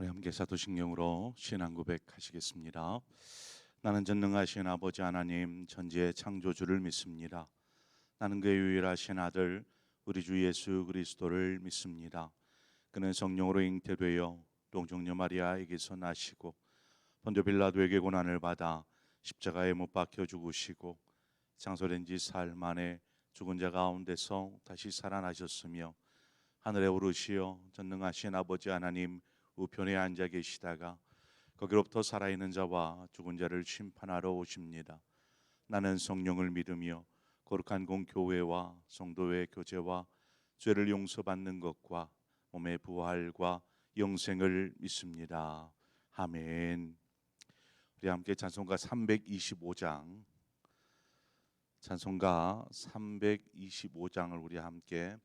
우리 함께 사도신경으로 신앙 고백하시겠습니다. 나는 전능하신 아버지 하나님 천지의 창조주를 믿습니다. 나는 그의 유일하신 아들 우리 주 예수 그리스도를 믿습니다. 그는 성령으로 잉태되어 동정녀 마리아에게서 나시고 본토 빌라도에게 고난을 받아 십자가에 못 박혀 죽으시고 장사된 지 사흘 만에 죽은 자 가운데서 다시 살아나셨으며 하늘에 오르시어 전능하신 아버지 하나님 우편에 앉아 계시다가 거기로부터 살아있는 자와 죽은 자를 심판하러 오십니다. 나는 성령을 믿으며 거룩한 공교회와 성도의 교제와 죄를 용서받는 것과 몸의 부활과 영생을 믿습니다. 아멘. 우리 함께 찬송가 325장 찬송가 325장을 우리 함께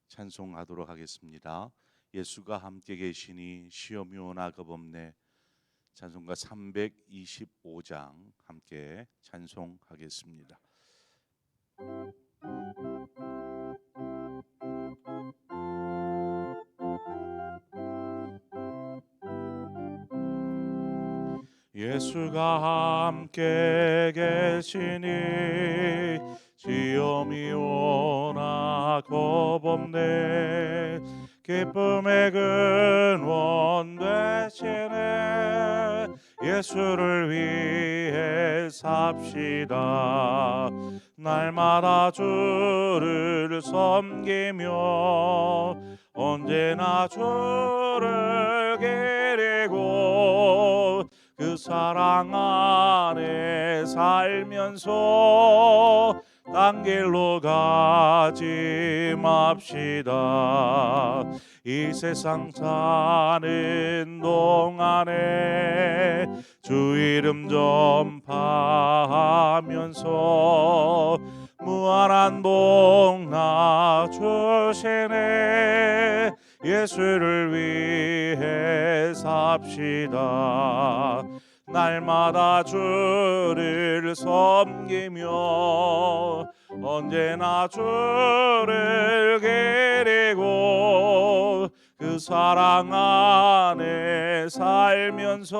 찬송하도록 하겠습니다. 예수가 함께 계시니 시험이 오나 겁없네. 찬송가 325장 함께 찬송하겠습니다. 예수가 함께 계시니 시험이 오나 겁없네. 기쁨의 근원 되시네. 예수를 위해 삽시다. 날마다 주를 섬기며 언제나 주를 기리고 그 사랑 안에 살면서 딴 길로 가지 맙시다. 이 세상 사는 동안에 주 이름 전파하면서 무한한 복나 주시네. 예수를 위해 삽시다. 날마다 주를 섬기며 언제나 주를 기리고 그 사랑 안에 살면서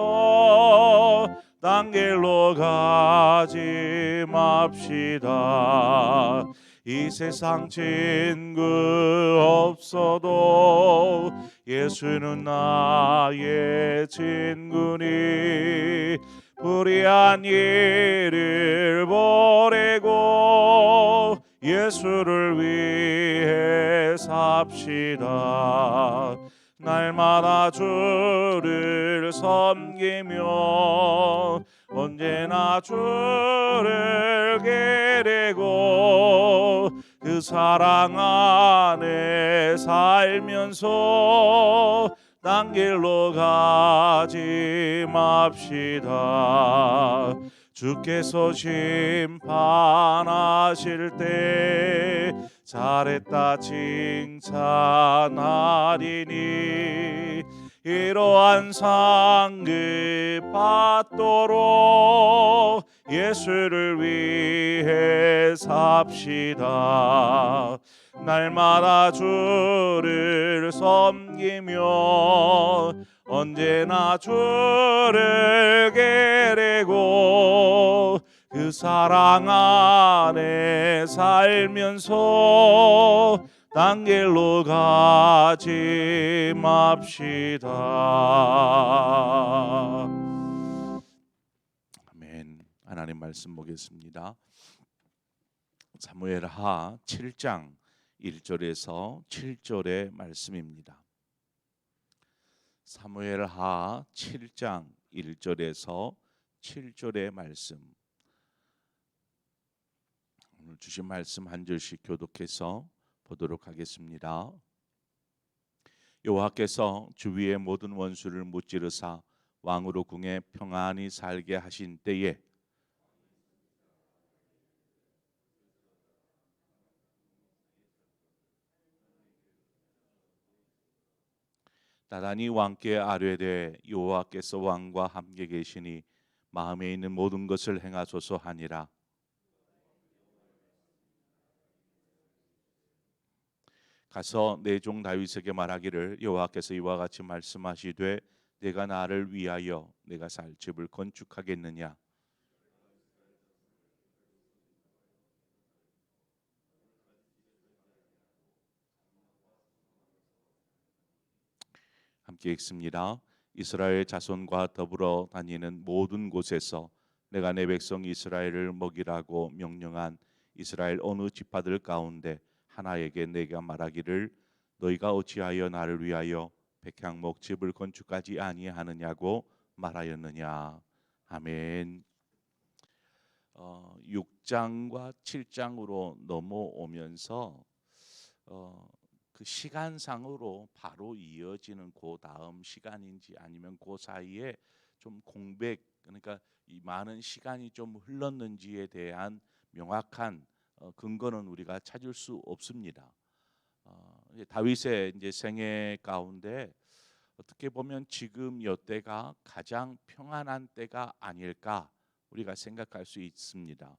딴 길로 가지 맙시다. 이 세상 친구 없어도 예수는 나의 친구니 불의한 일을 버리고 예수를 위해 삽시다. 날마다 주를 섬기며 언제나 주를 기리고 그 사랑 안에 살면서 딴 길로 가지 맙시다. 주께서 심판하실 때 잘했다 칭찬하리니 이러한 상급 받도록 예수를 위해 삽시다. 날마다 주를 섬기며 언제나 주를 기리고 그 사랑 안에 살면서 딴 길로 가지 맙시다. 아멘. 하나님 말씀 보겠습니다. 사무엘하 7장 1절에서 7절의 말씀입니다. 사무엘하 7장 1절에서 7절의 말씀. 오늘 주신 말씀 한 절씩 교독해서 보도록 하겠습니다. 여호와께서 주위의 모든 원수를 무찌르사 왕으로 궁에 평안히 살게 하신 때에 나단이 왕께 아뢰되 여호와께서 왕과 함께 계시니 마음에 있는 모든 것을 행하소서 하니라. 가서 내 종 다윗에게 말하기를 여호와께서 이와 같이 말씀하시되 내가 나를 위하여 내가 살 집을 건축하겠느냐. 함께 읽습니다. 이스라엘 자손과 더불어 다니는 모든 곳에서 내가 내 백성 이스라엘을 먹이라고 명령한 이스라엘 어느 지파들 가운데 하나에게 내가 말하기를 너희가 어찌하여 나를 위하여 백향목 집을 건축하지 아니하느냐고 말하였느냐. 아멘. 6장과 7장으로 넘어오면서 그 시간상으로 바로 이어지는 그 다음 시간인지 아니면 그 사이에 좀 공백, 그러니까 이 많은 시간이 좀 흘렀는지에 대한 명확한 근거는 우리가 찾을 수 없습니다. 다윗의 이제 생애 가운데 어떻게 보면 지금 이때가 가장 평안한 때가 아닐까 우리가 생각할 수 있습니다.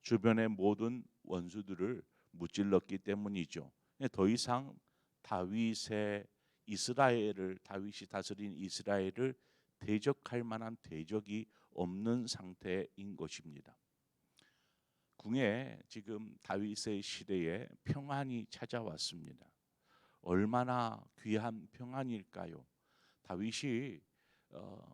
주변의 모든 원수들을 무찔렀기 때문이죠. 더 이상 다윗이 다스린 이스라엘을 대적할 만한 대적이 없는 상태인 것입니다. 궁에 지금 다윗의 시대에 평안이 찾아왔습니다. 얼마나 귀한 평안일까요? 다윗이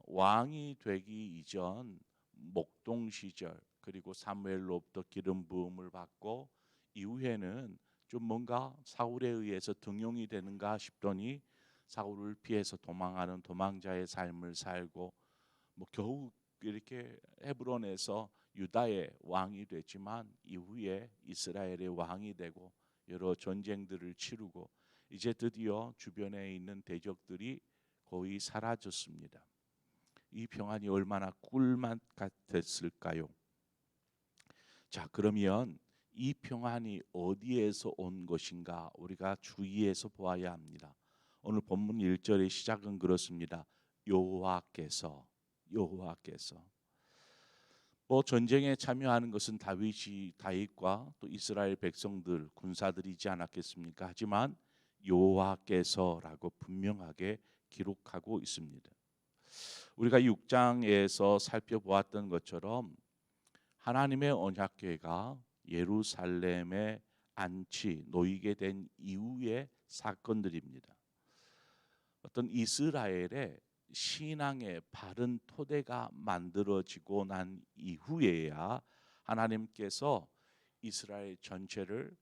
왕이 되기 이전 목동 시절 그리고 사무엘로부터 기름 부음을 받고 이후에는 좀 뭔가 사울에 의해서 등용이 되는가 싶더니 사울을 피해서 도망하는 도망자의 삶을 살고 뭐 겨우 이렇게 헤브론에서 유다의 왕이 됐지만 이후에 이스라엘의 왕이 되고 여러 전쟁들을 치르고 이제 드디어 주변에 있는 대적들이 거의 사라졌습니다. 이 평안이 얼마나 꿀맛 같았을까요? 자, 그러면 이 평안이 어디에서 온 것인가 우리가 주의해서 보아야 합니다. 오늘 본문 1절의 시작은 그렇습니다. 여호와께서 뭐 전쟁에 참여하는 것은 다윗과 또 이스라엘 백성들 군사들이지 않았겠습니까? 하지만 여호와께서라고 분명하게 기록하고 있습니다. 우리가 6장에서 살펴보았던 것처럼 하나님의 언약궤가 예루살렘에 놓이게 된 이후의 사건들입니다. 어떤 이스라엘의 신앙의 바른 토대가 만들어지고 난 이후에야 하나님께서 이스라엘 전체를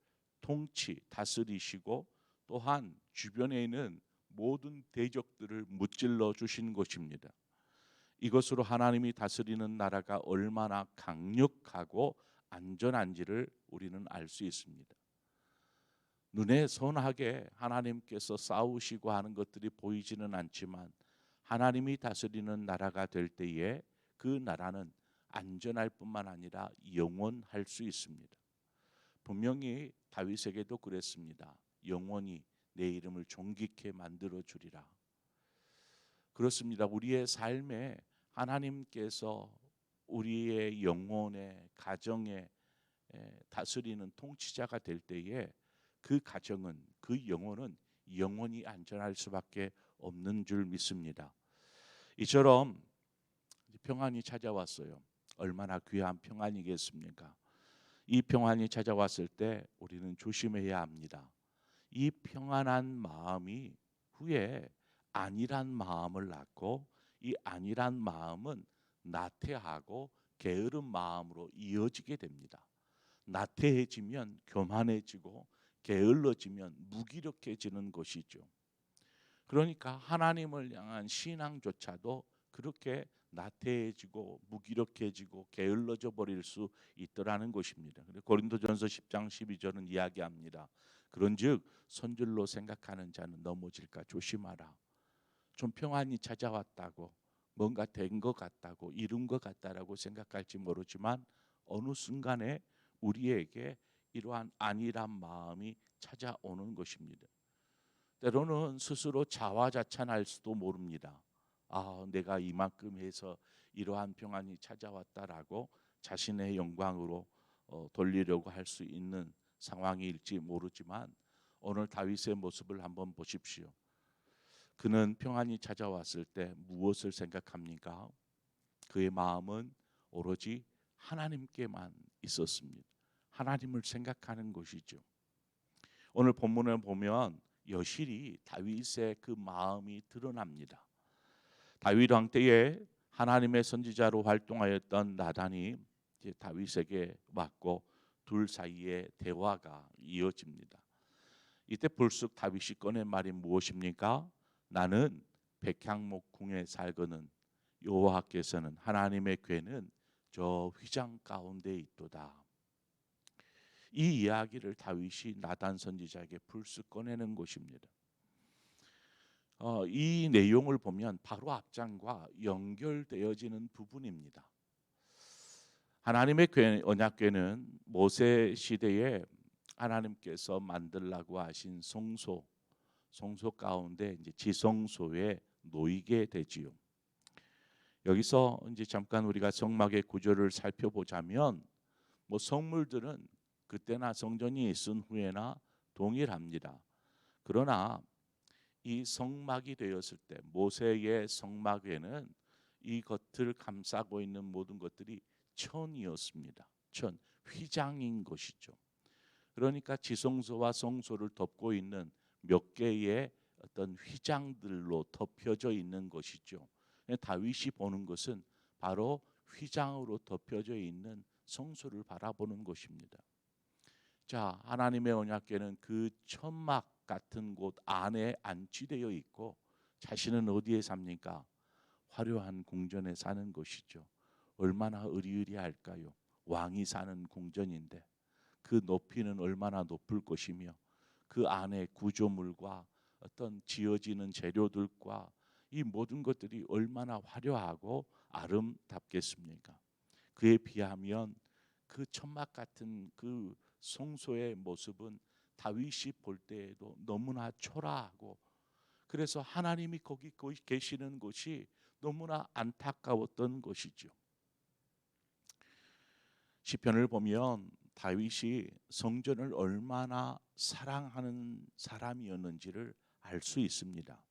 다스리시고 또한 주변에 있는 모든 대적들을 무찔러 주신 것입니다. 이것으로 하나님이 다스리는 나라가 얼마나 강력하고 안전한지를 우리는 알 수 있습니다. 눈에 선하게 하나님께서 싸우시고 하는 것들이 보이지는 않지만 하나님이 다스리는 나라가 될 때에 그 나라는 안전할 뿐만 아니라 영원할 수 있습니다. 분명히 다윗에게도 그랬습니다. 영원히 내 이름을 존귀케 만들어 주리라. 그렇습니다. 우리의 삶에 하나님께서 우리의 영혼의 가정에 다스리는 통치자가 될 때에 그 가정은 그 영혼은 영원히 안전할 수밖에 없는 줄 믿습니다. 이처럼 평안이 찾아왔어요. 얼마나 귀한 평안이겠습니까? 이 평안이 찾아왔을 때 우리는 조심해야 합니다. 이 평안한 마음이 후에 안일한 마음을 낳고 이 안일한 마음은 나태하고 게으른 마음으로 이어지게 됩니다. 나태해지면 교만해지고 게을러지면 무기력해지는 것이죠. 그러니까 하나님을 향한 신앙조차도 그렇게 나태해지고 무기력해지고 게을러져 버릴 수 있더라는 것입니다. 고린도전서 10장 12절은 이야기합니다. 그런즉 선줄로 생각하는 자는 넘어질까 조심하라. 좀 평안이 찾아왔다고 뭔가 된 것 같다고 이룬 것 같다라고 생각할지 모르지만 어느 순간에 우리에게 이러한 안일한 마음이 찾아오는 것입니다. 때로는 스스로 자화자찬할 수도 모릅니다. 내가 이만큼 해서 이러한 평안이 찾아왔다라고 자신의 영광으로 돌리려고 할 수 있는 상황일지 모르지만 오늘 다윗의 모습을 한번 보십시오. 그는 평안이 찾아왔을 때 무엇을 생각합니까? 그의 마음은 오로지 하나님께만 있었습니다. 하나님을 생각하는 것이죠. 오늘 본문을 보면 여실히 다윗의 그 마음이 드러납니다. 다윗 왕 때에 하나님의 선지자로 활동하였던 나단이 이제 다윗에게 왔고 둘 사이에 대화가 이어집니다. 이때 불쑥 다윗이 꺼낸 말이 무엇입니까? 나는 백향목 궁에 살거는 여호와께서는 하나님의 궤는 저 휘장 가운데 있도다. 이 이야기를 다윗이 나단 선지자에게 불쑥 꺼내는 것입니다. 이 내용을 보면 바로 앞장과 연결되어지는 부분입니다. 하나님의 언약궤는 모세 시대에 하나님께서 만들라고 하신 성소 가운데 이제 지성소에 놓이게 되지요. 여기서 이제 잠깐 우리가 성막의 구조를 살펴보자면 성물들은 그때나 성전이 있은 후에나 동일합니다. 그러나 이 성막이 되었을 때 모세의 성막에는 이 겉을 감싸고 있는 모든 것들이 천이었습니다. 천, 휘장인 것이죠. 그러니까 지성소와 성소를 덮고 있는 몇 개의 어떤 휘장들로 덮여져 있는 것이죠. 다윗이 보는 것은 바로 휘장으로 덮여져 있는 성소를 바라보는 것입니다. 자, 하나님의 언약궤는 그 천막 같은 곳 안에 안치되어 있고 자신은 어디에 삽니까? 화려한 궁전에 사는 것이죠. 얼마나 의리의리할까요? 왕이 사는 궁전인데 그 높이는 얼마나 높을 것이며 그 안에 구조물과 어떤 지어지는 재료들과 이 모든 것들이 얼마나 화려하고 아름답겠습니까? 그에 비하면 그 천막 같은 그 성소의 모습은 다윗이 볼 때에도 너무나 초라하고 그래서 하나님이 거기 계시는 곳이 너무나 안타까웠던 것이죠. 시편을 보면 다윗이 성전을 얼마나 사랑하는 사람이었는지를 알 수 있습니다.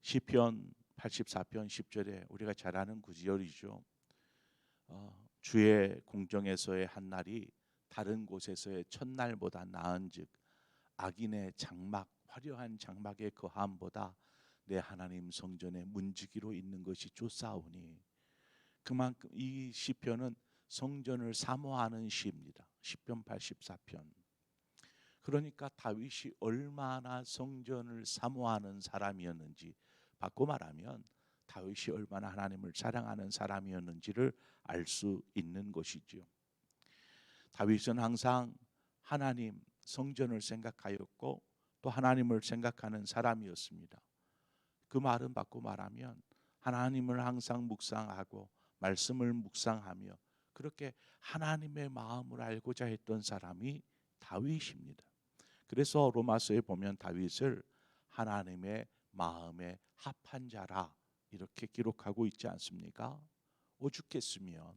시편 84편 10절에 우리가 잘 아는 구절이죠. 주의 궁정에서의 한 날이 다른 곳에서의 첫날보다 나은즉 악인의 장막 화려한 장막의 거함보다 내 하나님 성전의 문지기로 있는 것이 좋사오니. 그만큼 이 시편은 성전을 사모하는 시입니다. 시편 84편. 그러니까 다윗이 얼마나 성전을 사모하는 사람이었는지, 바꿔 말하면 다윗이 얼마나 하나님을 사랑하는 사람이었는지를 알 수 있는 것이죠. 다윗은 항상 하나님 성전을 생각하였고 또 하나님을 생각하는 사람이었습니다. 그 말은 바꿔 말하면 하나님을 항상 묵상하고 말씀을 묵상하며 그렇게 하나님의 마음을 알고자 했던 사람이 다윗입니다. 그래서 로마서에 보면 다윗을 하나님의 마음에 합한 자라 이렇게 기록하고 있지 않습니까? 오죽했으면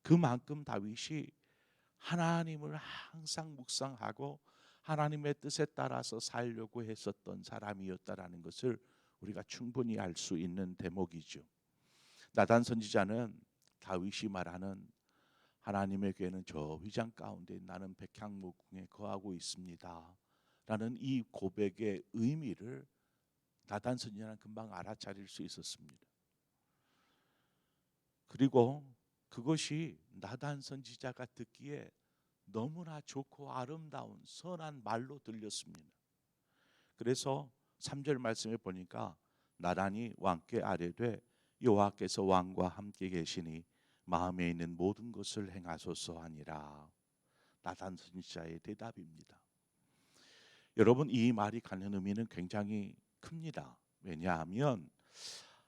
그만큼 다윗이 하나님을 항상 묵상하고 하나님의 뜻에 따라서 살려고 했었던 사람이었다라는 것을 우리가 충분히 알 수 있는 대목이죠. 나단 선지자는 다윗이 말하는 하나님의 궤는 저 휘장 가운데 나는 백향목궁에 거하고 있습니다 라는 이 고백의 의미를 나단 선지자는 금방 알아차릴 수 있었습니다. 그리고 그것이 나단 선지자가 듣기에 너무나 좋고 아름다운 선한 말로 들렸습니다. 그래서 3절 말씀에 보니까 나단이 왕께 아뢰되 여호와께서 왕과 함께 계시니 마음에 있는 모든 것을 행하소서 하니라. 나단 선지자의 대답입니다. 여러분, 이 말이 갖는 의미는 굉장히 큽니다. 왜냐하면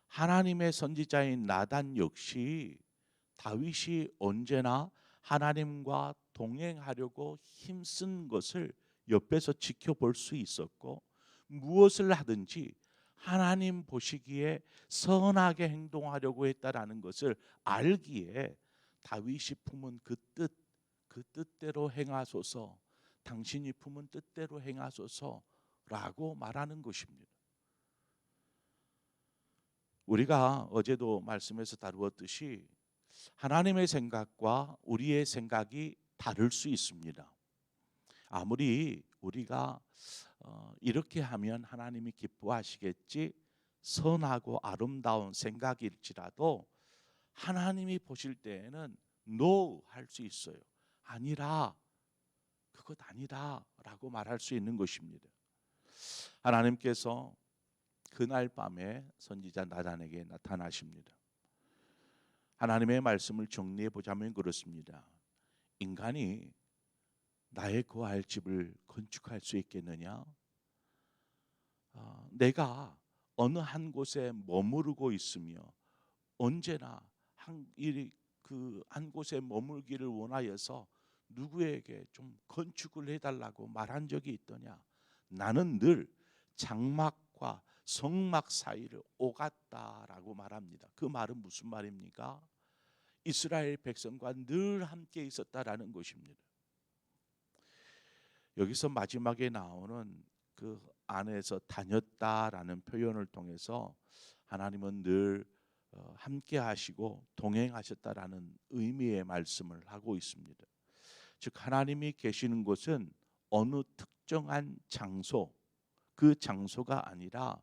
하나님의 선지자인 나단 역시 다윗이 언제나 하나님과 동행하려고 힘쓴 것을 옆에서 지켜볼 수 있었고 무엇을 하든지 하나님 보시기에 선하게 행동하려고 했다라는 것을 알기에 다윗이 품은 그 뜻대로 행하소서, 당신이 품은 뜻대로 행하소서라고 말하는 것입니다. 우리가 어제도 말씀에서 다루었듯이 하나님의 생각과 우리의 생각이 다를 수 있습니다. 아무리 우리가 이렇게 하면 하나님이 기뻐하시겠지, 선하고 아름다운 생각일지라도 하나님이 보실 때에는 no 할 수 있어요. 아니라, 그것 아니라 라고 말할 수 있는 것입니다. 하나님께서 그날 밤에 선지자 나단에게 나타나십니다. 하나님의 말씀을 정리해 보자면 그렇습니다. 인간이 나의 거할 집을 건축할 수 있겠느냐? 내가 어느 한 곳에 머무르고 있으며 언제나 한 곳에 머물기를 원하여서 누구에게 좀 건축을 해달라고 말한 적이 있더냐? 나는 늘 장막과 성막 사이를 오갔다라고 말합니다. 그 말은 무슨 말입니까? 이스라엘 백성과 늘 함께 있었다라는 것입니다. 여기서 마지막에 나오는 그 안에서 다녔다라는 표현을 통해서 하나님은 늘 함께 하시고 동행하셨다라는 의미의 말씀을 하고 있습니다. 즉 하나님이 계시는 곳은 어느 특정한 장소, 그 장소가 아니라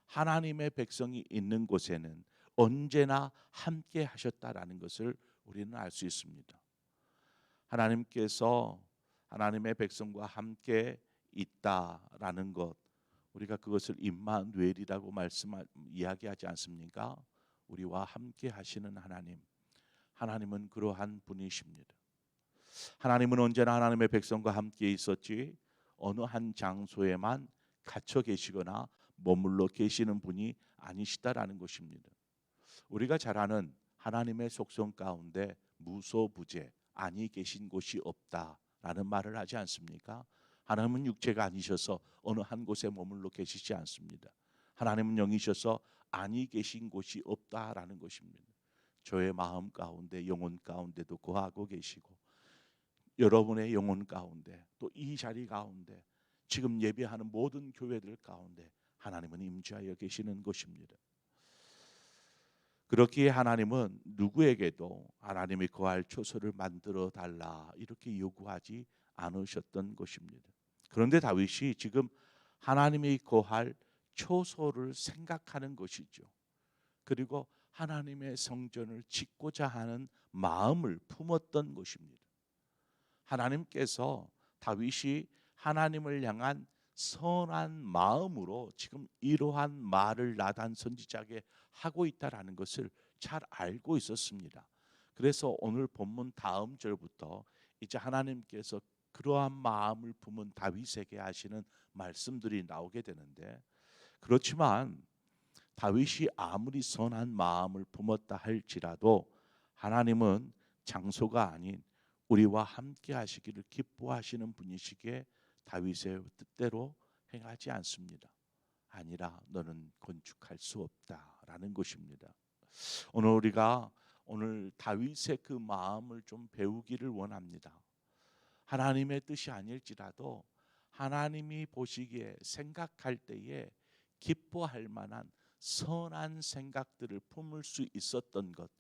하나님의 백성이 있는 곳에는 언제나 함께 하셨다라는 것을 우리는 알 수 있습니다. 하나님께서 하나님의 백성과 함께 있다라는 것, 우리가 그것을 임마누엘이라고 이야기하지 않습니까? 우리와 함께 하시는 하나님, 하나님은 그러한 분이십니다. 하나님은 언제나 하나님의 백성과 함께 있었지 어느 한 장소에만 갇혀 계시거나 머물러 계시는 분이 아니시다라는 것입니다. 우리가 잘 아는 하나님의 속성 가운데 무소부재, 아니 계신 곳이 없다라는 말을 하지 않습니까? 하나님은 육체가 아니셔서 어느 한 곳에 머물러 계시지 않습니다. 하나님은 영이셔서 아니 계신 곳이 없다라는 것입니다. 저의 마음 가운데, 영혼 가운데도 거하고 계시고 여러분의 영혼 가운데, 또 이 자리 가운데, 지금 예배하는 모든 교회들 가운데 하나님은 임재하여 계시는 것입니다. 그렇기에 하나님은 누구에게도 하나님이 거할 처소를 만들어 달라 이렇게 요구하지 않으셨던 것입니다. 그런데 다윗이 지금 하나님이 거할 처소를 생각하는 것이죠. 그리고 하나님의 성전을 짓고자 하는 마음을 품었던 것입니다. 하나님께서 다윗이 하나님을 향한 선한 마음으로 지금 이러한 말을 나단 선지자에게 하고 있다라는 것을 잘 알고 있었습니다. 그래서 오늘 본문 다음 절부터 이제 하나님께서 그러한 마음을 품은 다윗에게 하시는 말씀들이 나오게 되는데, 그렇지만 다윗이 아무리 선한 마음을 품었다 할지라도 하나님은 장소가 아닌 우리와 함께 하시기를 기뻐하시는 분이시기에 다윗의 뜻대로 행하지 않습니다. 아니라 너는 건축할 수 없다라는 것입니다. 오늘 다윗의 그 마음을 좀 배우기를 원합니다. 하나님의 뜻이 아닐지라도 하나님이 보시기에 생각할 때에 기뻐할 만한 선한 생각들을 품을 수 있었던 것,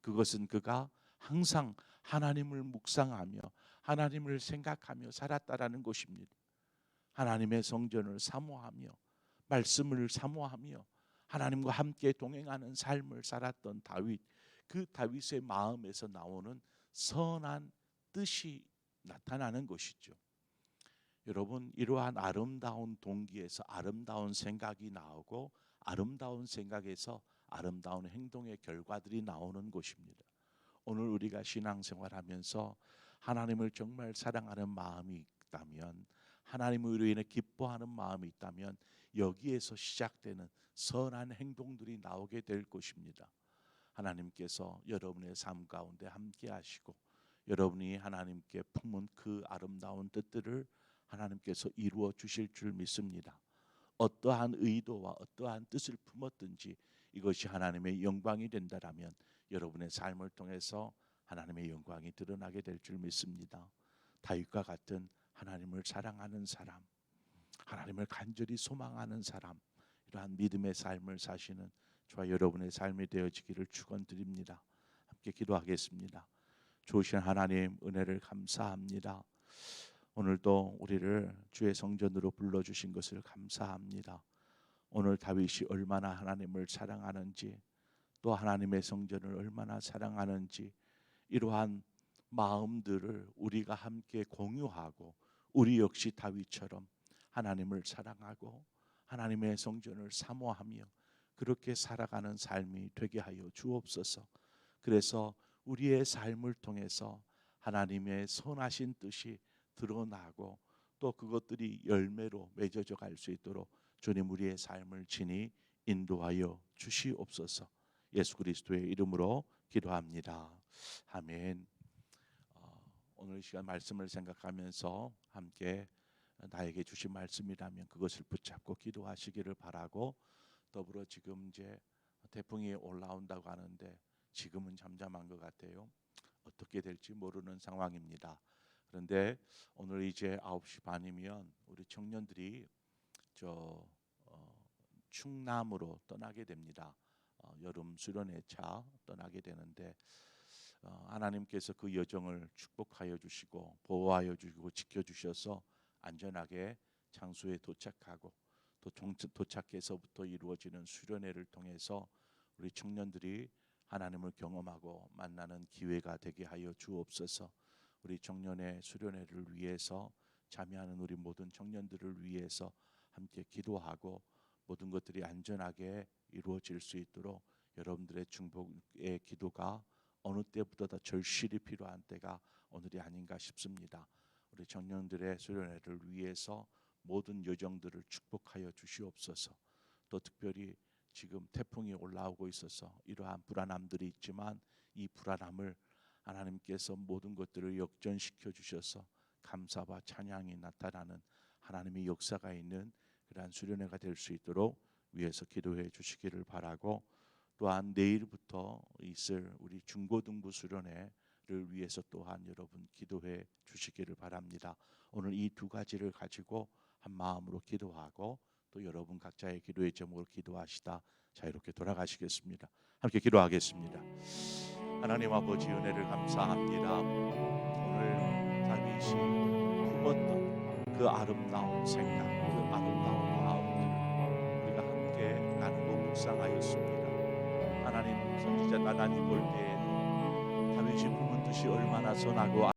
그것은 그가 항상 하나님을 묵상하며 하나님을 생각하며 살았다라는 것입니다. 하나님의 성전을 사모하며 말씀을 사모하며 하나님과 함께 동행하는 삶을 살았던 다윗, 그 다윗의 마음에서 나오는 선한 뜻이 나타나는 것이죠. 여러분, 이러한 아름다운 동기에서 아름다운 생각이 나오고 아름다운 생각에서 아름다운 행동의 결과들이 나오는 것입니다. 오늘 우리가 신앙생활하면서 하나님을 정말 사랑하는 마음이 있다면, 하나님으로 인해 기뻐하는 마음이 있다면 여기에서 시작되는 선한 행동들이 나오게 될 것입니다. 하나님께서 여러분의 삶 가운데 함께 하시고 여러분이 하나님께 품은 그 아름다운 뜻들을 하나님께서 이루어 주실 줄 믿습니다. 어떠한 의도와 어떠한 뜻을 품었든지 이것이 하나님의 영광이 된다라면 여러분의 삶을 통해서 하나님의 영광이 드러나게 될 줄 믿습니다. 다윗과 같은 하나님을 사랑하는 사람, 하나님을 간절히 소망하는 사람, 이러한 믿음의 삶을 사시는 저와 여러분의 삶이 되어지기를 축원드립니다. 함께 기도하겠습니다. 좋으신 하나님 은혜를 감사합니다. 오늘도 우리를 주의 성전으로 불러주신 것을 감사합니다. 오늘 다윗이 얼마나 하나님을 사랑하는지, 또 하나님의 성전을 얼마나 사랑하는지, 이러한 마음들을 우리가 함께 공유하고, 우리 역시 다윗처럼 하나님을 사랑하고 하나님의 성전을 사모하며 그렇게 살아가는 삶이 되게 하여 주옵소서. 그래서 우리의 삶을 통해서 하나님의 선하신 뜻이 드러나고, 또 그것들이 열매로 맺어져 갈 수 있도록 주님 우리의 삶을 친히 인도하여 주시옵소서. 예수 그리스도의 이름으로 기도합니다. 아멘. 오늘 시간 말씀을 생각하면서 함께 나에게 주신 말씀이라면 그것을 붙잡고 기도하시기를 바라고, 더불어 지금 이제 태풍이 올라온다고 하는데 지금은 잠잠한 것 같아요. 어떻게 될지 모르는 상황입니다. 그런데 오늘 이제 9시 반이면 우리 청년들이 충남으로 떠나게 됩니다. 여름 수련회 차 떠나게 되는데 하나님께서 그 여정을 축복하여 주시고 보호하여 주시고 지켜주셔서 안전하게 장소에 도착하고, 또 도착해서부터 이루어지는 수련회를 통해서 우리 청년들이 하나님을 경험하고 만나는 기회가 되게 하여 주옵소서. 우리 청년의 수련회를 위해서 참여하는 우리 모든 청년들을 위해서 함께 기도하고, 모든 것들이 안전하게 이루어질 수 있도록 여러분들의 중보의 기도가 어느 때보다 더 절실히 필요한 때가 오늘이 아닌가 싶습니다. 우리 청년들의 수련회를 위해서 모든 여정들을 축복하여 주시옵소서. 또 특별히 지금 태풍이 올라오고 있어서 이러한 불안함들이 있지만, 이 불안함을 하나님께서 모든 것들을 역전시켜 주셔서 감사와 찬양이 나타나는 하나님의 역사가 있는 그러한 수련회가 될 수 있도록 위해서 기도해 주시기를 바라고, 또한 내일부터 있을 우리 중고등부 수련회를 위해서 또한 여러분 기도해 주시기를 바랍니다. 오늘 이 두 가지를 가지고 한 마음으로 기도하고, 또 여러분 각자의 기도의 제목을 기도하시다 자유롭게 돌아가시겠습니다. 함께 기도하겠습니다. 하나님 아버지 은혜를 감사합니다. 오늘 다윗이 품었던 그 아름다운 생각, 그 아름다운 마음들을 우리가 함께 나누고 묵상하였습니다. 하나님, 선지자 나단이 볼 때에는 다윗이 품은 뜻이 얼마나 선하고